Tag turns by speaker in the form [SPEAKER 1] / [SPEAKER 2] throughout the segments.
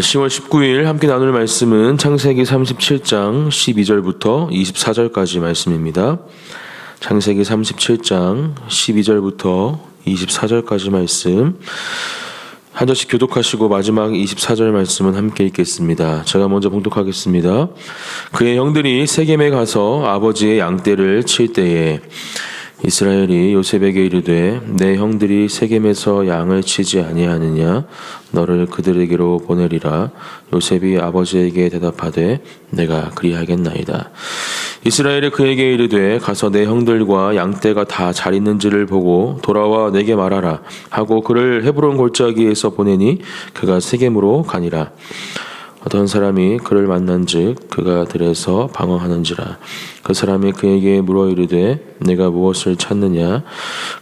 [SPEAKER 1] 10월 19일 함께 나눌 말씀은 창세기 37장 12절부터 24절까지 말씀입니다. 창세기 37장 12절부터 24절까지 말씀 한 절씩 교독하시고 마지막 24절 말씀은 함께 읽겠습니다. 제가 먼저 봉독하겠습니다. 그의 형들이 세겜에 가서 아버지의 양떼를 칠 때에 이스라엘이 요셉에게 이르되 내 형들이 세겜에서 양을 치지 아니하느냐 너를 그들에게로 보내리라. 요셉이 아버지에게 대답하되 내가 그리하겠나이다. 이스라엘이 그에게 이르되 가서 내 형들과 양떼가 다 잘 있는지를 보고 돌아와 내게 말하라 하고 그를 헤브론 골짜기에서 보내니 그가 세겜으로 가니라. 어떤 사람이 그를 만난즉 그가 들에서 방황하는지라. 그 사람이 그에게 물어 이르되 내가 무엇을 찾느냐.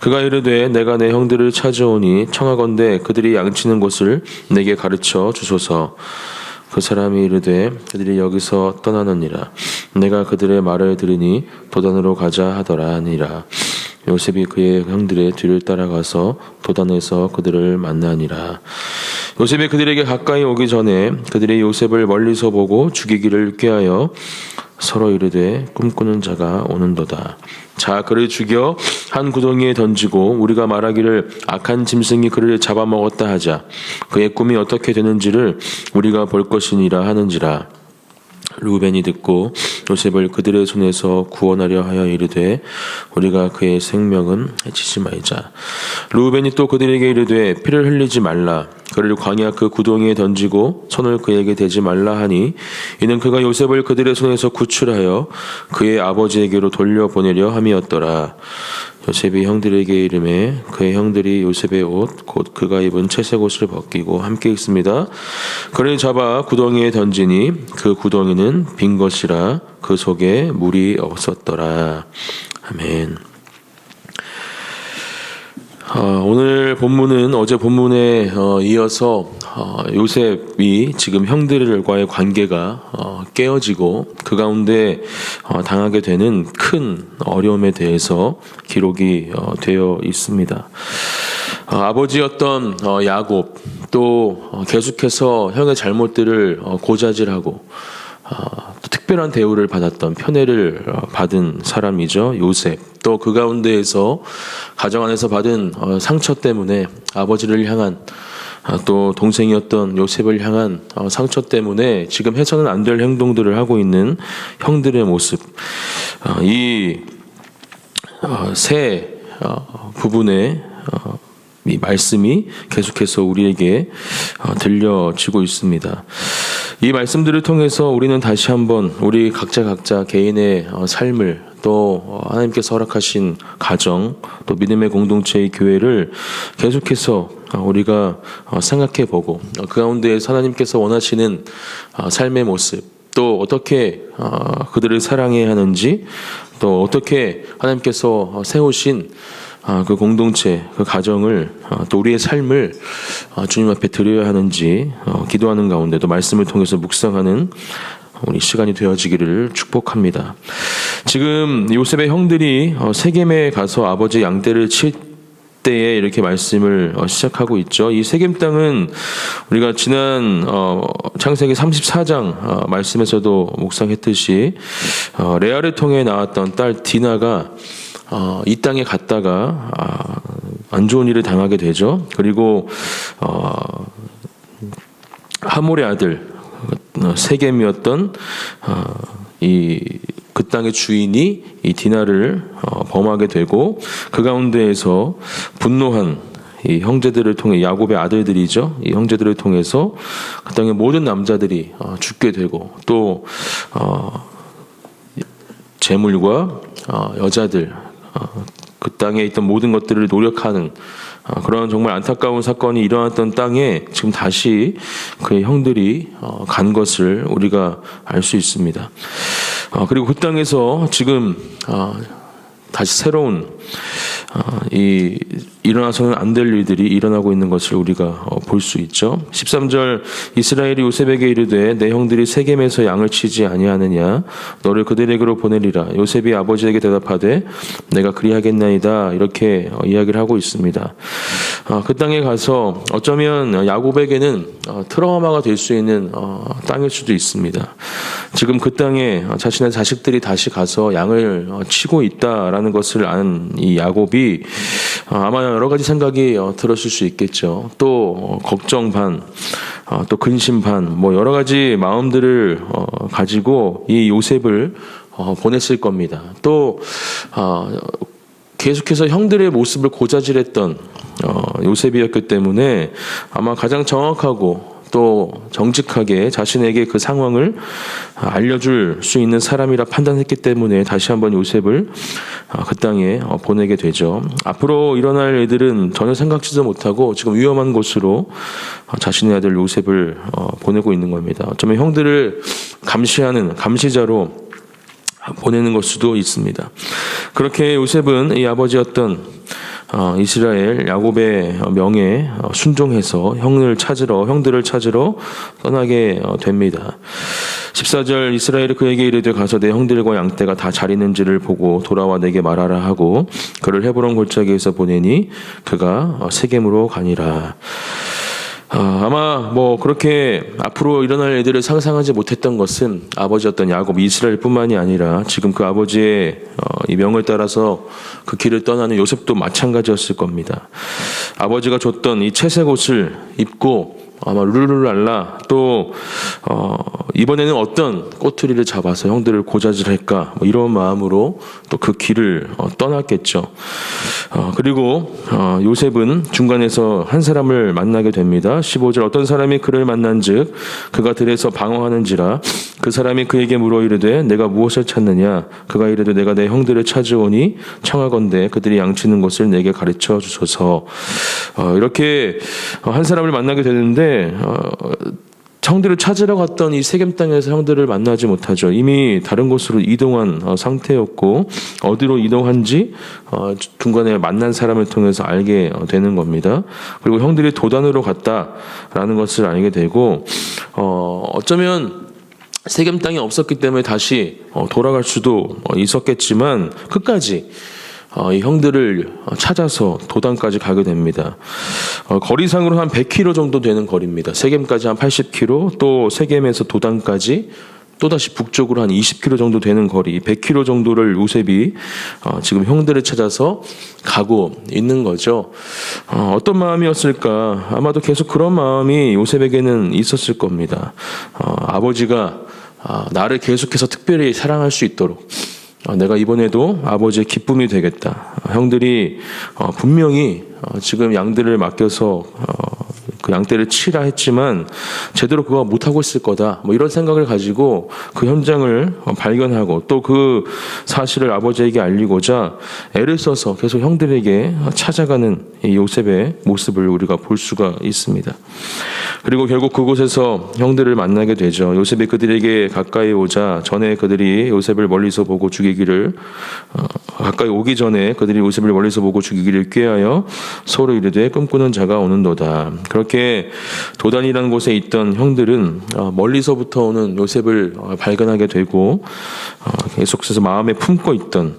[SPEAKER 1] 그가 이르되 내가 내 형들을 찾아오니 청하건대 그들이 양치는 곳을 내게 가르쳐 주소서. 그 사람이 이르되 그들이 여기서 떠나느니라. 내가 그들의 말을 들으니 도단으로 가자 하더라 하니라. 요셉이 그의 형들의 뒤를 따라가서 도단에서 그들을 만나니라. 요셉이 그들에게 가까이 오기 전에 그들이 요셉을 멀리서 보고 죽이기를 꾀하여 서로 이르되 꿈꾸는 자가 오는도다. 자 그를 죽여 한 구덩이에 던지고 우리가 말하기를 악한 짐승이 그를 잡아먹었다 하자. 그의 꿈이 어떻게 되는지를 우리가 볼 것이니라 하는지라. 르우벤이 듣고 요셉을 그들의 손에서 구원하려 하여 이르되 우리가 그의 생명은 해치지 말자. 르우벤이 또 그들에게 이르되 피를 흘리지 말라. 그를 광야 그 구덩이에 던지고 손을 그에게 대지 말라 하니 이는 그가 요셉을 그들의 손에서 구출하여 그의 아버지에게로 돌려보내려 함이었더라. 요셉이 형들에게 이르매 그의 형들이 요셉의 옷 곧 그가 입은 채색 옷을 벗기고 함께 읽습니다. 그를 잡아 구덩이에 던지니 그 구덩이는 빈 것이라 그 속에 물이 없었더라. 아멘. 오늘 본문은 어제 본문에 이어서 요셉이 지금 형들과의 관계가 깨어지고 그 가운데 당하게 되는 큰 어려움에 대해서 기록이 되어 있습니다. 아버지였던 야곱 또 계속해서 형의 잘못들을 고자질하고 또 특별한 대우를 받았던 편애를 받은 사람이죠. 요셉. 또 그 가운데에서 가정 안에서 받은 상처 때문에 아버지를 향한 또 동생이었던 요셉을 향한 상처 때문에 지금 해서는 안 될 행동들을 하고 있는 형들의 모습. 이 세 부분의 이 말씀이 계속해서 우리에게 들려지고 있습니다. 이 말씀들을 통해서 우리는 다시 한번 우리 각자 개인의 삶을 또 하나님께서 허락하신 가정 또 믿음의 공동체의 교회를 계속해서 우리가 생각해보고 그 가운데에서 하나님께서 원하시는 삶의 모습 또 어떻게 그들을 사랑해야 하는지 또 어떻게 하나님께서 세우신 그 공동체, 그 가정을 또 우리의 삶을 주님 앞에 드려야 하는지 기도하는 가운데 또 말씀을 통해서 묵상하는 우리 시간이 되어지기를 축복합니다. 지금 요셉의 형들이 세겜에 가서 아버지 양떼를 칠 때에 이렇게 말씀을 시작하고 있죠. 이 세겜 땅은 우리가 지난 창세기 34장 말씀에서도 묵상했듯이 레아를 통해 나왔던 딸 디나가 이 땅에 갔다가 안 좋은 일을 당하게 되죠. 그리고 하몰의 아들 세겜이었던 그 땅의 주인이 이 디나를 범하게 되고 그 가운데에서 분노한 이 형제들을 통해 야곱의 아들들이죠. 이 형제들을 통해서 그 땅의 모든 남자들이 죽게 되고 또 재물과 여자들 그 땅에 있던 모든 것들을 노력하는 그런 정말 안타까운 사건이 일어났던 땅에 지금 다시 그의 형들이 간 것을 우리가 알 수 있습니다. 그리고 그 땅에서 지금 다시 새로운 일어나서는 안 될 일들이 일어나고 있는 것을 우리가 볼 수 있죠. 13절 이스라엘이 요셉에게 이르되 내 형들이 세겜에서 양을 치지 아니하느냐 너를 그들에게로 보내리라. 요셉이 아버지에게 대답하되 내가 그리하겠나이다 이렇게 이야기를 하고 있습니다. 그 땅에 가서 어쩌면 야곱에게는 트라우마가 될 수 있는 땅일 수도 있습니다. 지금 그 땅에 자신의 자식들이 다시 가서 양을 치고 있다라는 것을 아는 이 야곱이 아마 여러 가지 생각이 들었을 수 있겠죠. 또 걱정 반, 또 근심 반, 뭐 여러 가지 마음들을 가지고 이 요셉을 보냈을 겁니다. 또 계속해서 형들의 모습을 고자질했던 요셉이었기 때문에 아마 가장 정확하고 또 정직하게 자신에게 그 상황을 알려줄 수 있는 사람이라 판단했기 때문에 다시 한번 요셉을 그 땅에 보내게 되죠. 앞으로 일어날 일들은 전혀 생각지도 못하고 지금 위험한 곳으로 자신의 아들 요셉을 보내고 있는 겁니다. 어쩌면 형들을 감시하는 감시자로 보내는 걸 수도 있습니다. 그렇게 요셉은 이 아버지였던 이스라엘 야곱의 명에 순종해서 형들을 찾으러 떠나게 됩니다. 14절 이스라엘이 그에게 이르되 가서 내 형들과 양떼가 다 잘 있는지를 보고 돌아와 내게 말하라 하고 그를 헤브론 골짜기에서 보내니 그가 세겜으로 가니라. 아마 뭐 그렇게 앞으로 일어날 일들을 상상하지 못했던 것은 아버지였던 야곱 이스라엘뿐만이 아니라 지금 그 아버지의 이 명을 따라서 그 길을 떠나는 요셉도 마찬가지였을 겁니다. 아버지가 줬던 이 채색 옷을 입고 아마 룰루랄라 또 이번에는 어떤 꼬투리를 잡아서 형들을 고자질할까 뭐 이런 마음으로 또 그 길을 떠났겠죠. 그리고 요셉은 중간에서 한 사람을 만나게 됩니다. 15절 어떤 사람이 그를 만난즉 그가 들에서 방황하는지라 그 사람이 그에게 물어 이르되 내가 무엇을 찾느냐 그가 이르되 내가 내 형들을 찾으오니 청하건대 그들이 양치는 곳을 내게 가르쳐 주소서. 이렇게 한 사람을 만나게 되는데 형들을 찾으러 갔던 이 세겜 땅에서 형들을 만나지 못하죠. 이미 다른 곳으로 이동한 상태였고 어디로 이동한지 중간에 만난 사람을 통해서 알게 되는 겁니다. 그리고 형들이 도단으로 갔다라는 것을 알게 되고 어쩌면 세겜 땅이 없었기 때문에 다시 돌아갈 수도 있었겠지만 끝까지 이 형들을 찾아서 도단까지 가게 됩니다. 거리상으로 한 100km 정도 되는 거리입니다. 세겜까지 한 80km, 또 세겜에서 도단까지 또다시 북쪽으로 한 20km 정도 되는 거리, 100km 정도를 요셉이 지금 형들을 찾아서 가고 있는 거죠. 어떤 마음이었을까? 아마도 계속 그런 마음이 요셉에게는 있었을 겁니다. 아버지가 나를 계속해서 특별히 사랑할 수 있도록 내가 이번에도 아버지의 기쁨이 되겠다. 형들이 분명히 지금 양들을 맡겨서 그 양떼를 치라 했지만 제대로 그거 못하고 있을 거다. 뭐 이런 생각을 가지고 그 현장을 발견하고 또 그 사실을 아버지에게 알리고자 애를 써서 계속 형들에게 찾아가는 이 요셉의 모습을 우리가 볼 수가 있습니다. 그리고 결국 그곳에서 형들을 만나게 되죠. 요셉이 그들에게 가까이 오자 전에 그들이 요셉을 멀리서 보고 죽이기를 가까이 오기 전에 그들이 요셉을 멀리서 보고 죽이기를 꾀하여 서로 이르되 꿈꾸는 자가 오는도다. 그렇게 도단이라는 곳에 있던 형들은 멀리서부터 오는 요셉을 발견하게 되고 계속해서 마음에 품고 있던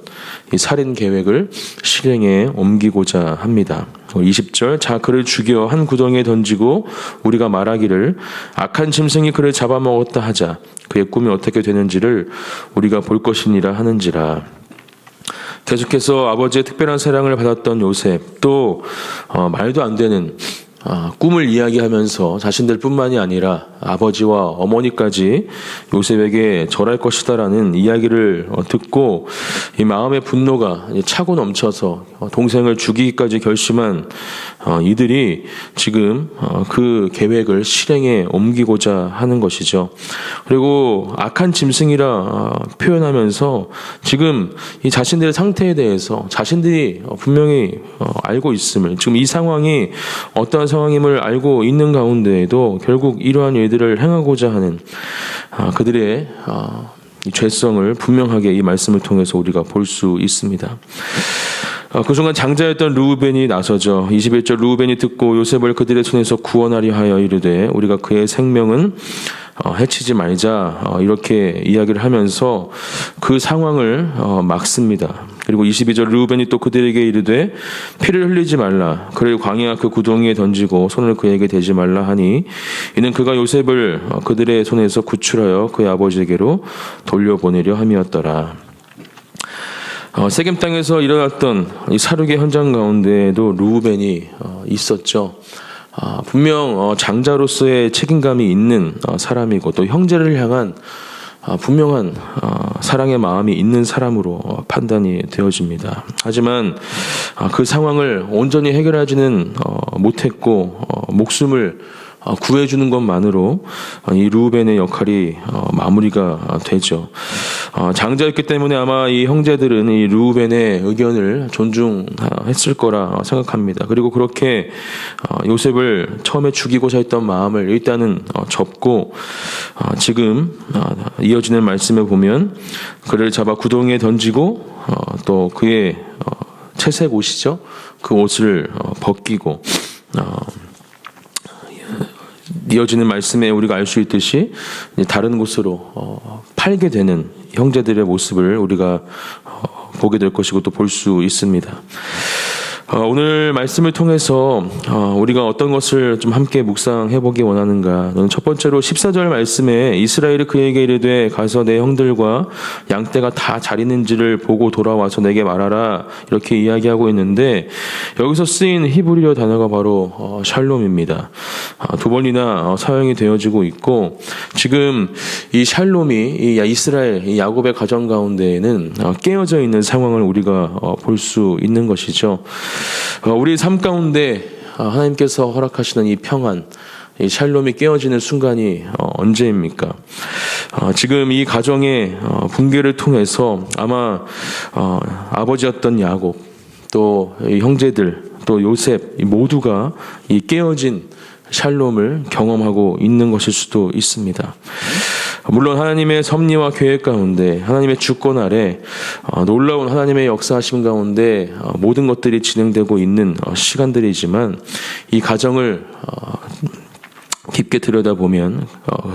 [SPEAKER 1] 이 살인 계획을 실행에 옮기고자 합니다. 20절 자 그를 죽여 한 구덩이에 던지고 우리가 말하기를 악한 짐승이 그를 잡아먹었다 하자. 그의 꿈이 어떻게 되는지를 우리가 볼 것이니라 하는지라. 계속해서 아버지의 특별한 사랑을 받았던 요셉, 또 말도 안 되는 꿈을 이야기하면서 자신들뿐만이 아니라 아버지와 어머니까지 요셉에게 절할 것이다라는 이야기를 듣고 이 마음의 분노가 차고 넘쳐서 동생을 죽이기까지 결심한 이들이 지금 그 계획을 실행에 옮기고자 하는 것이죠. 그리고 악한 짐승이라 표현하면서 지금 이 자신들의 상태에 대해서 자신들이 분명히 알고 있음을, 지금 이 상황이 어떠한 상황임을 알고 있는 가운데에도 결국 이러한 일들을 행하고자 하는 그들의 이 죄성을 분명하게 이 말씀을 통해서 우리가 볼 수 있습니다. 그 순간 장자였던 르우벤이 나서죠. 21절 르우벤이 듣고 요셉을 그들의 손에서 구원하려 하여 이르되 우리가 그의 생명은 해치지 말자 이렇게 이야기를 하면서 그 상황을 막습니다. 그리고 22절 르우벤이 또 그들에게 이르되 피를 흘리지 말라 그를 광야 그 구덩이에 던지고 손을 그에게 대지 말라 하니 이는 그가 요셉을 그들의 손에서 구출하여 그의 아버지에게로 돌려보내려 함이었더라. 세겜 땅에서 일어났던 이 살육의 현장 가운데에도 르우벤이 있었죠. 분명 장자로서의 책임감이 있는 사람이고 또 형제를 향한 분명한 사랑의 마음이 있는 사람으로 판단이 되어집니다. 하지만 그 상황을 온전히 해결하지는 못했고 목숨을 구해주는 것만으로 이 르우벤의 역할이 마무리가 되죠. 장자였기 때문에 아마 이 형제들은 이 르우벤의 의견을 존중했을 거라 생각합니다. 그리고 그렇게 요셉을 처음에 죽이고자 했던 마음을 일단은 접고 지금 이어지는 말씀에 보면 그를 잡아 구덩이에 던지고 또 그의 채색 옷이죠. 그 옷을 벗기고 이어지는 말씀에 우리가 알 수 있듯이 다른 곳으로 팔게 되는 형제들의 모습을 우리가 보게 될 것이고 또 볼 수 있습니다. 오늘 말씀을 통해서 우리가 어떤 것을 좀 함께 묵상해 보기 원하는가? 저는 첫 번째로 14절 말씀에 이스라엘이 그에게 이르되 가서 내 형들과 양떼가 다 잘 있는지를 보고 돌아와서 내게 말하라 이렇게 이야기하고 있는데 여기서 쓰인 히브리어 단어가 바로 샬롬입니다. 두 번이나 사용이 되어지고 있고 지금 이 샬롬이 이 이스라엘 이 야곱의 가정 가운데에는 깨어져 있는 상황을 우리가 볼 수 있는 것이죠. 우리 삶 가운데 하나님께서 허락하시는 이 평안, 이 샬롬이 깨어지는 순간이 언제입니까? 지금 이 가정의 붕괴를 통해서 아마 아버지였던 야곱, 또 이 형제들, 또 요셉 이 모두가 이 깨어진 샬롬을 경험하고 있는 것일 수도 있습니다. 물론 하나님의 섭리와 계획 가운데 하나님의 주권 아래 놀라운 하나님의 역사하심 가운데 모든 것들이 진행되고 있는 시간들이지만 이 가정을 깊게 들여다보면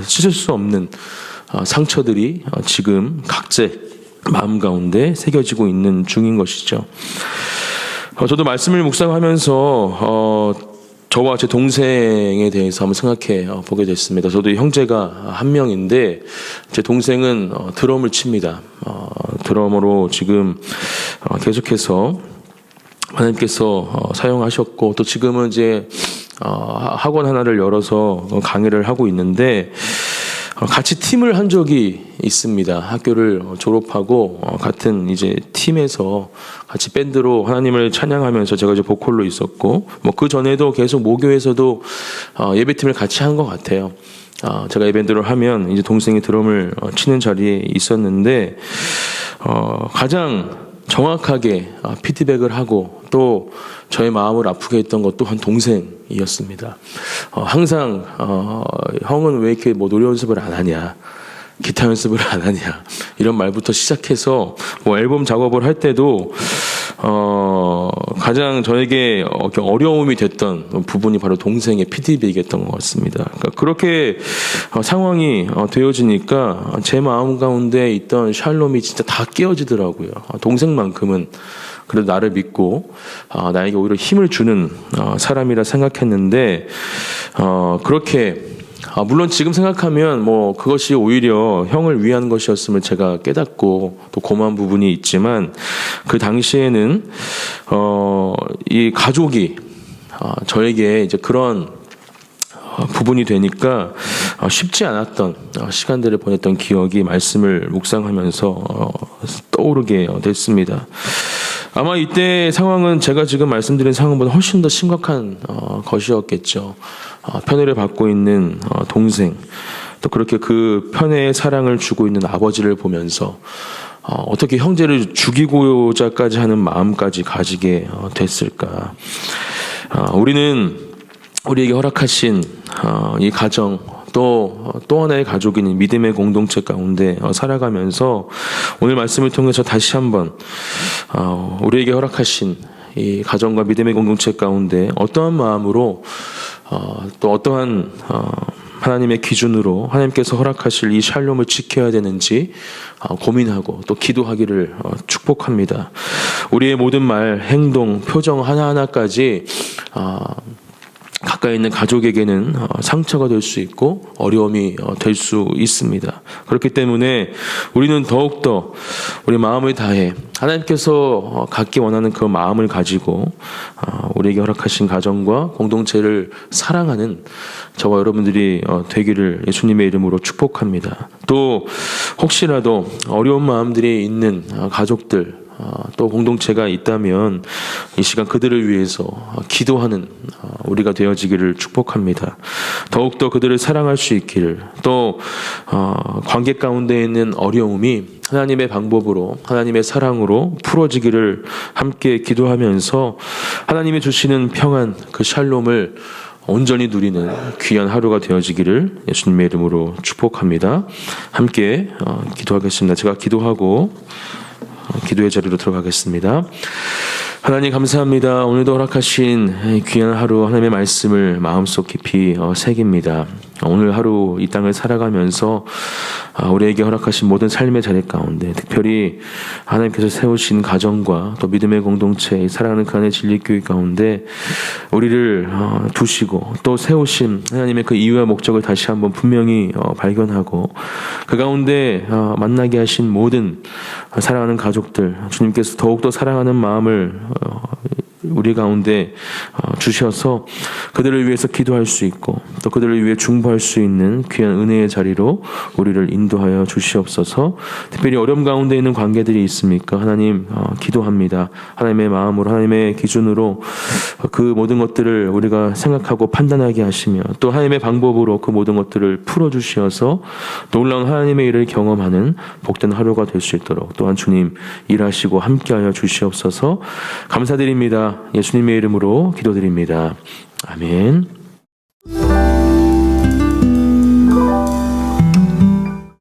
[SPEAKER 1] 씻을 수 없는 상처들이 지금 각자의 마음 가운데 새겨지고 있는 중인 것이죠. 저도 말씀을 묵상하면서 저와 제 동생에 대해서 한번 생각해 보게 됐습니다. 저도 형제가 한 명인데 제 동생은 드럼을 칩니다. 드럼으로 지금 계속해서 하나님께서 사용하셨고 또 지금은 이제 학원 하나를 열어서 강의를 하고 있는데 같이 팀을 한 적이 있습니다. 학교를 졸업하고 같은 이제 팀에서 같이 밴드로 하나님을 찬양하면서 제가 이제 보컬로 있었고 뭐 그 전에도 계속 모교에서도 예배팀을 같이 한 것 같아요. 제가 이 밴드를 하면 이제 동생이 드럼을 치는 자리에 있었는데 가장 정확하게 피드백을 하고 또 저의 마음을 아프게 했던 것 또한 동생이었습니다. 항상 형은 왜 이렇게 뭐 노래 연습을 안 하냐, 기타 연습을 안 하냐 이런 말부터 시작해서 뭐 앨범 작업을 할 때도 가장 저에게 어려움이 됐던 부분이 바로 동생의 피드백이었던 것 같습니다. 그러니까 그렇게 상황이 되어지니까 제 마음 가운데 있던 샬롬이 진짜 다 깨어지더라고요. 동생만큼은 그래도 나를 믿고 나에게 오히려 힘을 주는 사람이라 생각했는데 그렇게 물론 지금 생각하면 뭐 그것이 오히려 형을 위한 것이었음을 제가 깨닫고 또 고마운 부분이 있지만 그 당시에는 이 가족이 저에게 이제 그런 부분이 되니까 쉽지 않았던 시간들을 보냈던 기억이 말씀을 묵상하면서 떠오르게 됐습니다. 아마 이때 상황은 제가 지금 말씀드린 상황보다 훨씬 더 심각한 것이었겠죠. 편애를 받고 있는 동생, 또 그렇게 그 편애의 사랑을 주고 있는 아버지를 보면서 어떻게 형제를 죽이고자까지 하는 마음까지 가지게 됐을까. 우리는 우리에게 허락하신 이 가정, 또 하나의 가족인 믿음의 공동체 가운데 살아가면서 오늘 말씀을 통해서 다시 한번 우리에게 허락하신 이 가정과 믿음의 공동체 가운데 어떠한 마음으로 또 어떠한 하나님의 기준으로 하나님께서 허락하실 이 샬롬을 지켜야 되는지 고민하고 또 기도하기를 축복합니다. 우리의 모든 말, 행동, 표정 하나하나까지 가까이 있는 가족에게는 상처가 될 수 있고 어려움이 될 수 있습니다. 그렇기 때문에 우리는 더욱더 우리 마음을 다해 하나님께서 갖기 원하는 그 마음을 가지고 우리에게 허락하신 가정과 공동체를 사랑하는 저와 여러분들이 되기를 예수님의 이름으로 축복합니다. 또 혹시라도 어려운 마음들이 있는 가족들 또 공동체가 있다면 이 시간 그들을 위해서 기도하는 우리가 되어지기를 축복합니다. 더욱더 그들을 사랑할 수 있기를, 또 관계 가운데 있는 어려움이 하나님의 방법으로 하나님의 사랑으로 풀어지기를 함께 기도하면서 하나님이 주시는 평안, 그 샬롬을 온전히 누리는 귀한 하루가 되어지기를 예수님의 이름으로 축복합니다. 함께 기도하겠습니다. 제가 기도하고 기도의 자리로 들어가겠습니다. 하나님 감사합니다. 오늘도 허락하신 귀한 하루 하나님의 말씀을 마음속 깊이 새깁니다. 오늘 하루 이 땅을 살아가면서 우리에게 허락하신 모든 삶의 자리 가운데 특별히 하나님께서 세우신 가정과 또 믿음의 공동체, 사랑하는 그 안의 진리교회 가운데 우리를 두시고 또 세우신 하나님의 그 이유와 목적을 다시 한번 분명히 발견하고 그 가운데 만나게 하신 모든 사랑하는 가족들, 주님께서 더욱더 사랑하는 마음을 우리 가운데 주셔서 그들을 위해서 기도할 수 있고 또 그들을 위해 중보할 수 있는 귀한 은혜의 자리로 우리를 인도하여 주시옵소서. 특별히 어려움 가운데 있는 관계들이 있습니까? 하나님 기도합니다. 하나님의 마음으로 하나님의 기준으로 그 모든 것들을 우리가 생각하고 판단하게 하시며 또 하나님의 방법으로 그 모든 것들을 풀어주시어서 놀라운 하나님의 일을 경험하는 복된 하루가 될 수 있도록 또한 주님 일하시고 함께하여 주시옵소서. 감사드립니다. 예수님의 이름으로 기도드립니다. 아멘.